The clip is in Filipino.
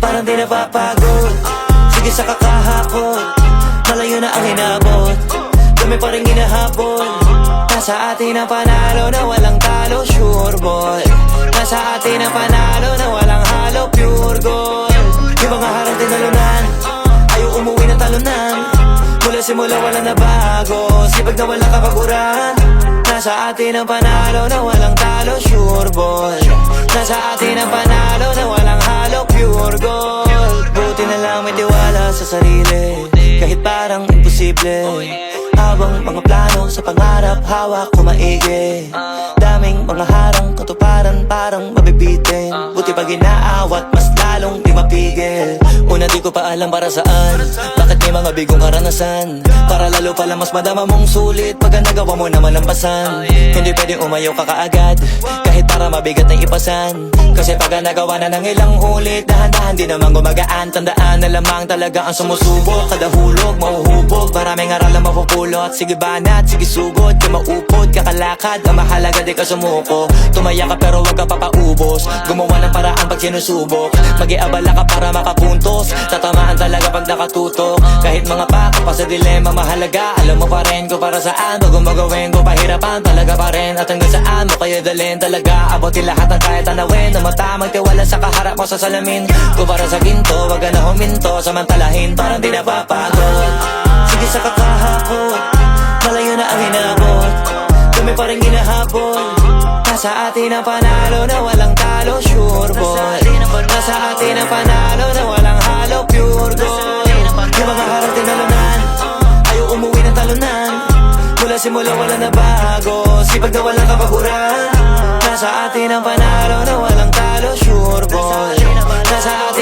parang di napapagod. Sige sa kakahakot, malayo na ang inabot, kami pa rin hinahabol. Nasa atin ang panalo na walang talo, sure boy. Nasa atin ang panalo na walang halo, pure gold. Yung mga harang tinalunan, ayaw umuwi ng talunan. Mula simula wala na bago, sipag na walang kapaguran. Nasa atin ang panalo na walang talo, sure boy. Nasa atin ang panalo na walang halo, pure gold. Buti na lang may tiwala sa sarili, kahit parang imposible. Habang mga plano sa pangarap, hawak ko maigi. Daming mga harang, katuparan parang mabibitin. Buti pag inaawat, mas lalong di mapigil. Una di ko pa alam para saan, bakit may mga bigong karanasan. Para lalo pala mas madama mong sulit pagka nagawa mo naman ang pasan. Hindi pwedeng umayaw ka kaagad, kahit para mabigat na ipasan. Kasi pagka nagawa na ng ilang ulit, dahan-dahan di naman gumagaan. Tandaan na lamang talaga ang sumusubok, kada hulog mahuhubog, maraming aral ang mapupulot. Sige banat, sige sugod, di maupod, kakalakad, ang mahalaga di ka sumuko. Tumaya ka pero wag ka papaubos, gumawa ng paraan pag sinusubok. Mag-iabala ka para makapuntos, tatamaan talaga pag nakatutok. Kahit mga pako pa sa dilema mahalaga, alam mo pa rin ko para saan. Bago magawin ko pahirapan talaga pa rin, at hanggang saan mo kayo dalhin talaga. Abutin lahat ng kaya tanawin, na mata magtiwala sa kaharap mo sa salamin. Kung para sa ginto, wag ka na huminto, samantalahin parang di napapagod. Sige sa kakahakot, malayo na ang hinabot, kami pa rin hinahabol. Nasa atin ang panalo na walang talo, sure boy. Nasa atin ang panalo na walang halo, pure gold. Yung mga harang tinalunan, ayaw umuwi ng talunan. Mula simula wala na bago, sipag na walang kapaguran. Nasa atin ang panalo na walang talo, sure boy. Nasa